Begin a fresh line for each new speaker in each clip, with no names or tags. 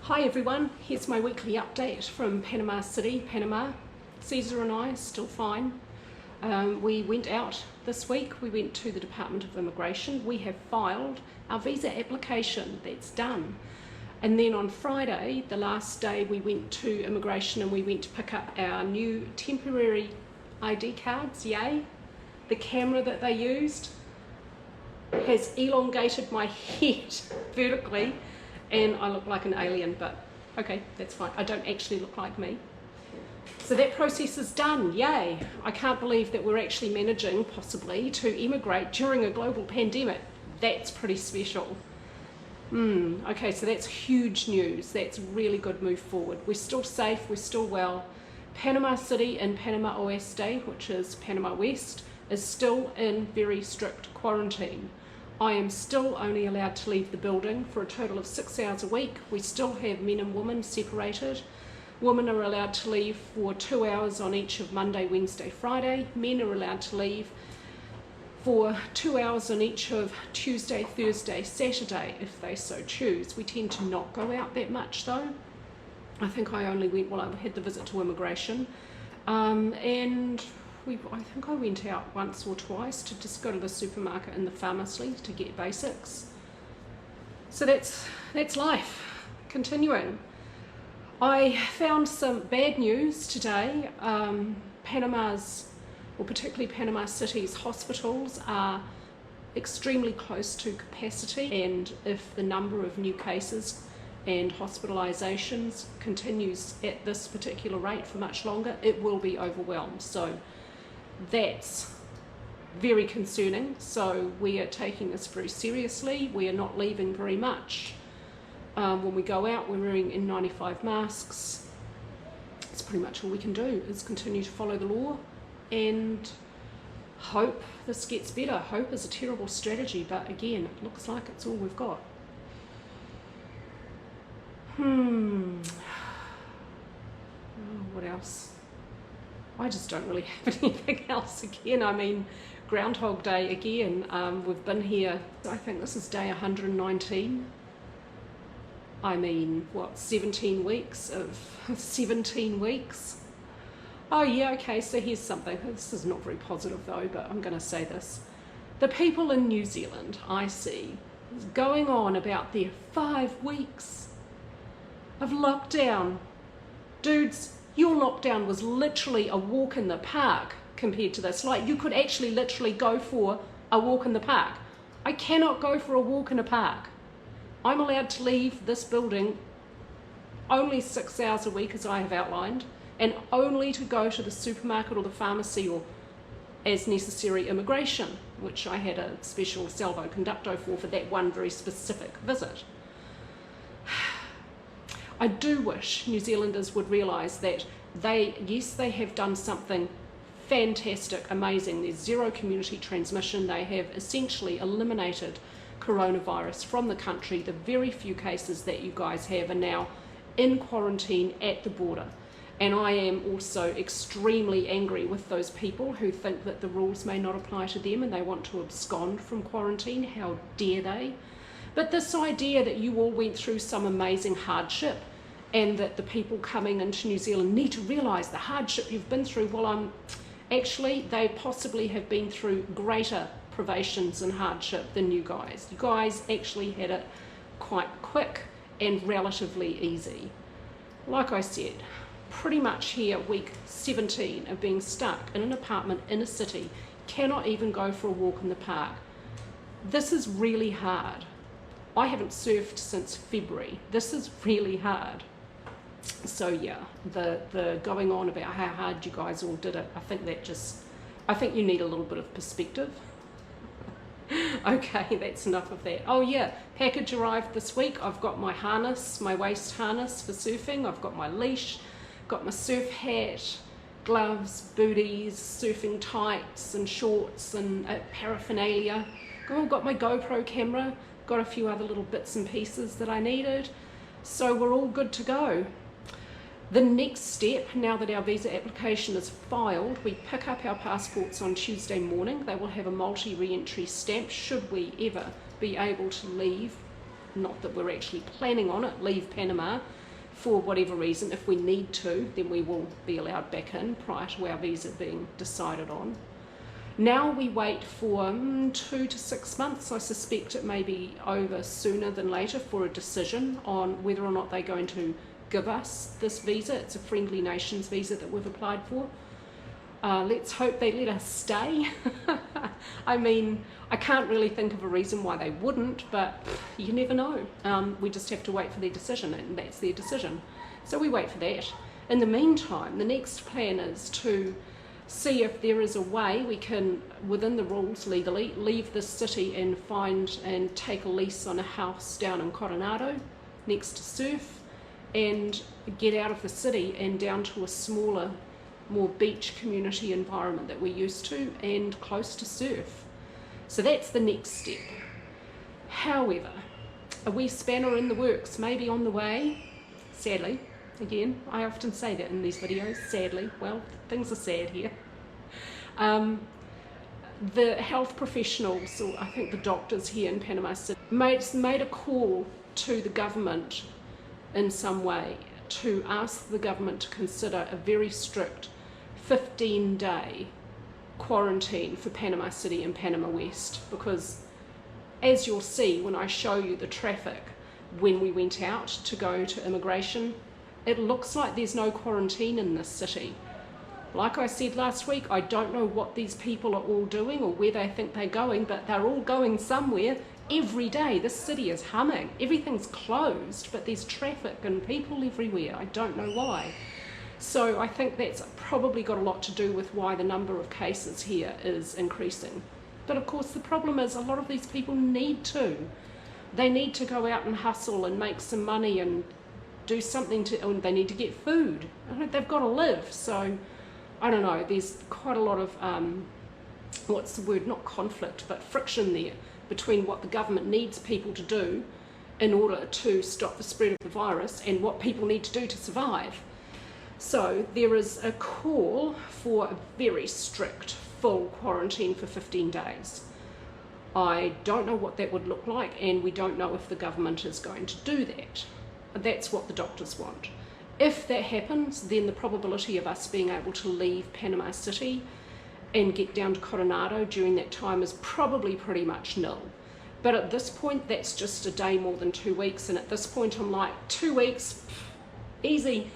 Hi everyone, here's my weekly update from Panama City, Panama. Caesar and I are still fine. We went out this week, we went to the Department of Immigration. We have filed our visa application, that's done. And then on Friday, the last day, we went to immigration and we went to pick up our new temporary ID cards, yay. The camera that they used has elongated my head vertically and I look like an alien, but okay, that's fine. I don't actually look like me. So that process is done, yay. I can't believe that we're actually managing, possibly, to emigrate during a global pandemic. That's pretty special. Okay, so that's huge news. That's a really good move forward. We're still safe, we're still well. Panama City and Panama Oeste, which is Panama West, is still in very strict quarantine. I am still only allowed to leave the building for a total of 6 hours a week. We still have men and women separated. Women are allowed to leave for 2 hours on each of Monday, Wednesday, Friday. Men are allowed to leave for 2 hours on each of Tuesday, Thursday, Saturday, if they so choose. We tend to not go out that much though. I think I only went while I had the visit to immigration. I think I went out once or twice to just go to the supermarket and the pharmacy to get basics. So that's life, continuing. I found some bad news today. Particularly Panama City's hospitals are extremely close to capacity, and if the number of new cases and hospitalizations continues at this particular rate for much longer, it will be overwhelmed. So that's very concerning. So we are taking this very seriously. We are not leaving very much. When we go out, we're wearing N95 masks. It's pretty much all we can do is continue to follow the law and hope this gets better. Hope is a terrible strategy, but again, it looks like it's all we've got. What else? I just don't really have anything else again. I mean, Groundhog Day again. We've been here, I think this is day 119. I mean, what, 17 weeks of 17 weeks? Oh yeah, okay, so here's something. This is not very positive though, but I'm going to say this. The people in New Zealand, I see, going on about their 5 weeks of lockdown. Dudes, your lockdown was literally a walk in the park compared to this. Like, you could actually literally go for a walk in the park. I cannot go for a walk in a park. I'm allowed to leave this building only 6 hours a week, as I have outlined, and only to go to the supermarket or the pharmacy or, as necessary, immigration, which I had a special salvo conducto for that one very specific visit. I do wish New Zealanders would realise that they have done something fantastic, amazing. There's zero community transmission. They have essentially eliminated coronavirus from the country. The very few cases that you guys have are now in quarantine at the border. And I am also extremely angry with those people who think that the rules may not apply to them and they want to abscond from quarantine. How dare they? But this idea that you all went through some amazing hardship and that the people coming into New Zealand need to realise the hardship you've been through, well, actually, they possibly have been through greater privations and hardship than you guys. You guys actually had it quite quick and relatively easy. Like I said, pretty much here, week 17 of being stuck in an apartment in a city, cannot even go for a walk in the park. This is really hard. I haven't surfed since February. This is really hard. So yeah, the going on about how hard you guys all did it, I think you need a little bit of perspective. Okay, that's enough of that. Oh yeah, package arrived this week. I've got my harness, my waist harness for surfing. I've got my leash, got my surf hat, gloves, booties, surfing tights and shorts and paraphernalia. Got my GoPro camera, got a few other little bits and pieces that I needed. So we're all good to go. The next step, now that our visa application is filed, we pick up our passports on Tuesday morning. They will have a multi-re-entry stamp should we ever be able to leave not that we're actually planning on it, leave Panama for whatever reason. If we need to, then we will be allowed back in prior to our visa being decided on. Now we wait for 2 to 6 months. I suspect it may be over sooner than later for a decision on whether or not they're going to give us this visa. It's a friendly nations visa that we've applied for. Let's hope they let us stay. I mean, I can't really think of a reason why they wouldn't, but you never know. We just have to wait for their decision, and that's their decision. So we wait for that. In the meantime, the next plan is to see if there is a way we can, within the rules legally, leave this city and find and take a lease on a house down in Coronado next to surf, and get out of the city and down to a smaller, more beach community environment that we're used to and close to surf. So that's the next step. However, a wee spanner in the works may be on the way, sadly. Again, I often say that in these videos, sadly. Well, things are sad here. The health professionals, or I think the doctors here in Panama City, made a call to the government in some way to ask the government to consider a very strict 15-day quarantine for Panama City and Panama West, because as you'll see when I show you the traffic when we went out to go to immigration, it looks like there's no quarantine in this city. Like I said last week, I don't know what these people are all doing or where they think they're going, but they're all going somewhere every day. This city is humming. Everything's closed, but there's traffic and people everywhere. I don't know why. So I think that's probably got a lot to do with why the number of cases here is increasing. But of course the problem is a lot of these people need to. They need to go out and hustle and make some money and do something and they need to get food. They've got to live. So I don't know, there's quite a lot of, what's the word, not conflict, but friction there between what the government needs people to do in order to stop the spread of the virus and what people need to do to survive. So there is a call for a very strict full quarantine for 15 days. I don't know what that would look like, and we don't know if the government is going to do that. That's what the doctors want. If that happens, then the probability of us being able to leave Panama City and get down to Coronado during that time is probably pretty much nil. But at this point, that's just a day more than 2 weeks, and at this point I'm like, 2 weeks, easy.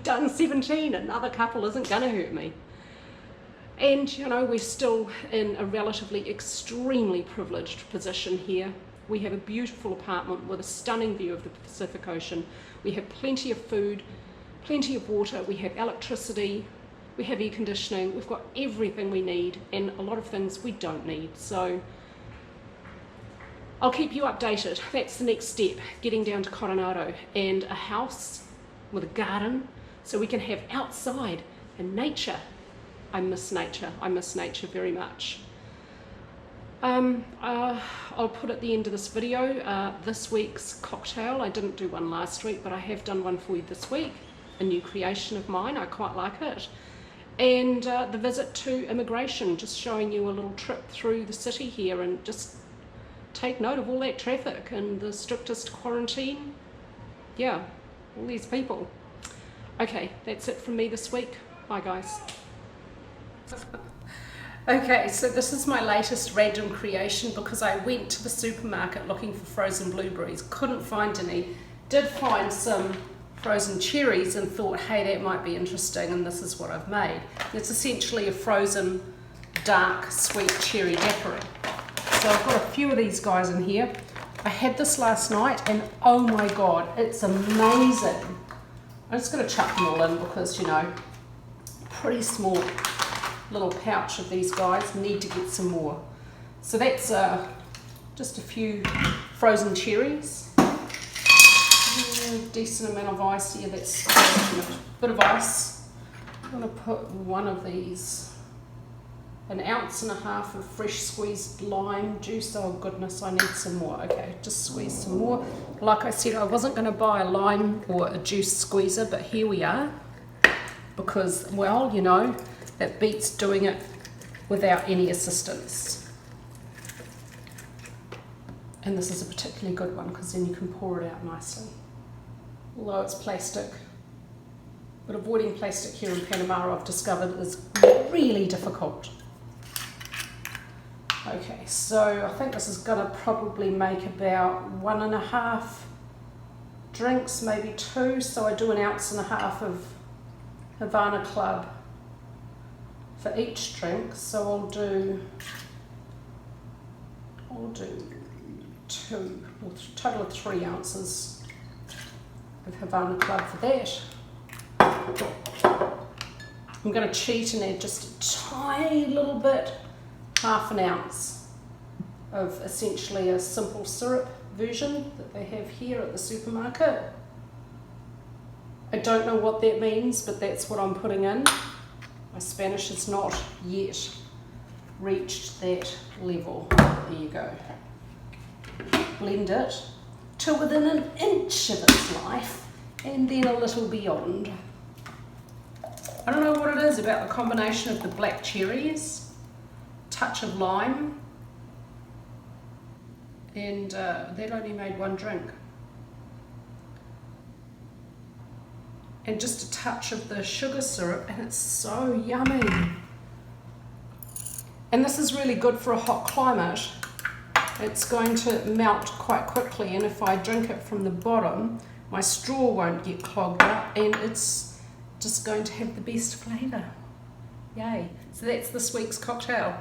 Done 17, another couple isn't going to hurt me. And you know, we're still in a relatively extremely privileged position here. We have a beautiful apartment with a stunning view of the Pacific Ocean. We have plenty of food, plenty of water, we have electricity, we have air conditioning, we've got everything we need, and a lot of things we don't need. So I'll keep you updated. That's the next step, getting down to Coronado, and a house with a garden so we can have outside and nature. I miss nature very much. I'll put at the end of this video this week's cocktail. I didn't do one last week, but I have done one for you this week, a new creation of mine. I quite like it. And the visit to immigration, just showing you a little trip through the city here, and just take note of all that traffic and the strictest quarantine. Yeah, all these people. Okay, that's it from me this week. Bye guys. Okay, so this is my latest random creation because I went to the supermarket looking for frozen blueberries, couldn't find any, did find some frozen cherries and thought, hey, that might be interesting, and this is what I've made. It's essentially a frozen dark sweet cherry daiquiri. So I've got a few of these guys in here. I had this last night and oh my god, it's amazing. I'm just going to chuck them all in because, you know, pretty small little pouch of these guys, need to get some more. So that's just a few frozen cherries, decent amount of ice here, that's a bit of ice. I'm going to put one of these, 1.5 ounces of fresh squeezed lime juice. Oh goodness, I need some more. Okay, just squeeze some more. Like I said, I wasn't going to buy a lime or a juice squeezer, but here we are, because, well, you know, it beats doing it without any assistance. And this is a particularly good one because then you can pour it out nicely. Although it's plastic. But avoiding plastic here in Panama, I've discovered, is really difficult. Okay, so I think this is going to probably make about 1.5 drinks, maybe 2. So I do 1.5 ounces of Havana Club for each drink. So I'll do 2, or total of 3 ounces of Havana Club for that. I'm going to cheat and add just a tiny little bit, 1/2 ounce of essentially a simple syrup version that they have here at the supermarket. I don't know what that means, but that's what I'm putting in. My Spanish has not yet reached that level. There you go. Blend it to within 1 inch of its life and then a little beyond. I don't know what it is about the combination of the black cherries, touch of lime, and that only made 1 drink. And just a touch of the sugar syrup, and it's so yummy. And this is really good for a hot climate. It's going to melt quite quickly, and if I drink it from the bottom, my straw won't get clogged up, and it's just going to have the best flavour. Yay. So that's this week's cocktail.